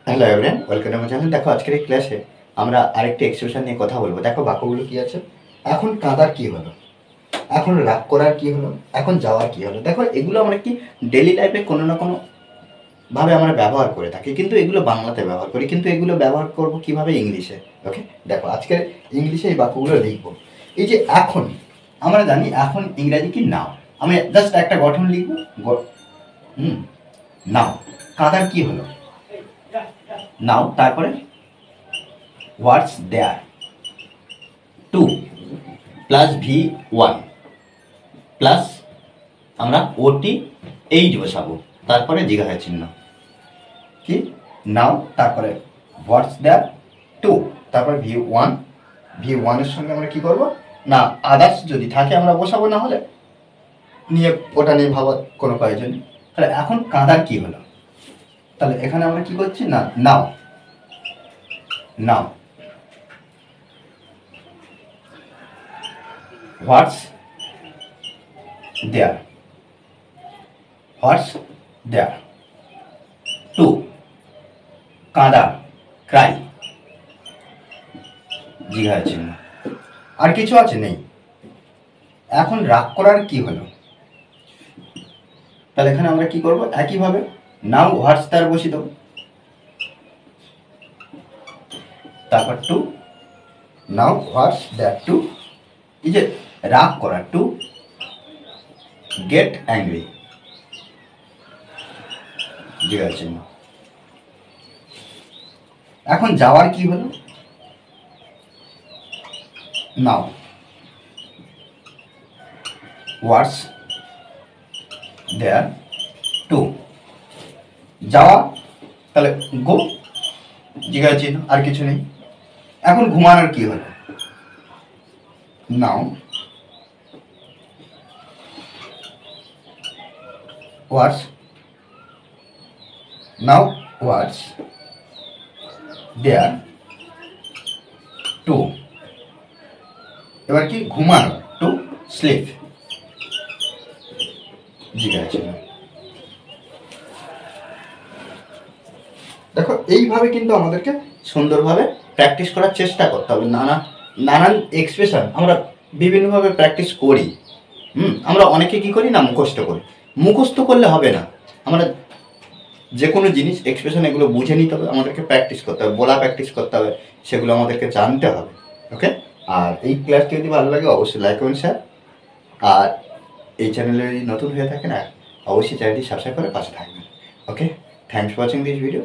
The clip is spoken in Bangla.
Hello everyone, welcome to my channel. দেখো আজকের এই ক্লাসে আমরা আরেকটি এক্সপ্রেশন নিয়ে কথা বলবো। দেখো বাক্যগুলো কি আছে। এখন কাঁদার কি হলো, এখন রাগ করার কি হলো, এখন যাওয়ার কি হলো। দেখো এগুলো আমরা কি ডেলি লাইফে কোনো না কোনো ভাবে আমরা ব্যবহার করে থাকি, কিন্তু এগুলো বাংলাতে ব্যবহার করি, কিন্তু এগুলো ব্যবহার করব কিভাবে ইংলিশে। ওকে, দেখো আজকে ইংলিশে এই বাক্যগুলো লিখবো। এই যে এখন, আমরা জানি এখন ইংরাজি কি নাও। আমি জাস্ট একটা গঠন লিখবো। নাও, কাঁদার কি হলো, নাও, তারপরে হোয়াটস দেয়ার, টু প্লাস V1 প্লাস আমরা ওটি এইচ বসাবো, তারপরে জিজ্ঞাসা চিহ্ন কি নাও, তারপরে হোয়াটস দেয়ার, টু, তারপরে V1 এর সঙ্গে আমরা কি করব না আদার্স যদি থাকে আমরা বসাবো, না হলে নিয়ে ওটা নিয়ে ভাবার কোনো প্রয়োজন নেই। তাহলে এখন কাঁদার কি হলো, তাহলে এখানে আমরা কি করছি না নাও, নাও হোয়াটস দেয়ার, হোয়াটস দেয়ার, টু কাঁদা, ক্রাই, জিজ্ঞাসা চিহ্ন। আর কিছু আছে নেই। এখন রাগ করার কি হলো, তাহলে এখানে আমরা কি করব একইভাবে নাও হোয়াটস দেয়ার বসিয়ে দেবো, তারপর টু নাও হোয়াটস দেয়ার, টু এই যে রাগ করা, টু গেট অ্যাংরি, জিজ্ঞাসা চিহ্ন। এখন যাওয়ার কি হলো, নাও হোয়াটস দেয়ার, টু যাওয়া, তাহলে গো, জিজ্ঞাসা চিহ্ন, আর কিছু নেই। এখন ঘুমানোর কি হলো, নাও হোয়াটস, নাও হোয়াটস দেয়ার, টু এবার কি ঘুমানো, টু স্লিপ, জিজ্ঞাসা চিহ্ন। দেখো এইভাবে কিন্তু আমাদেরকে সুন্দরভাবে প্র্যাকটিস করার চেষ্টা করতে হবে। নানান এক্সপ্রেশন আমরা বিভিন্নভাবে প্র্যাকটিস করি। আমরা অনেকে কি করি না মুখস্থ করি। মুখস্থ করলে হবে না, আমরা যে কোনো জিনিস এক্সপ্রেশন এগুলো বুঝে নিতে হবে, আমাদেরকে প্র্যাকটিস করতে হবে, বলা প্র্যাকটিস করতে হবে, সেগুলো আমাদেরকে জানতে হবে। ওকে, আর এই ক্লাসটি যদি ভালো লাগে অবশ্যই লাইক করুন শেয়ার, আর এই চ্যানেলে যদি নতুন হয়ে থাকে না অবশ্যই চ্যানেলটি সাবস্ক্রাইব করে পাশে থাকবেন। Okay, thanks for watching this video.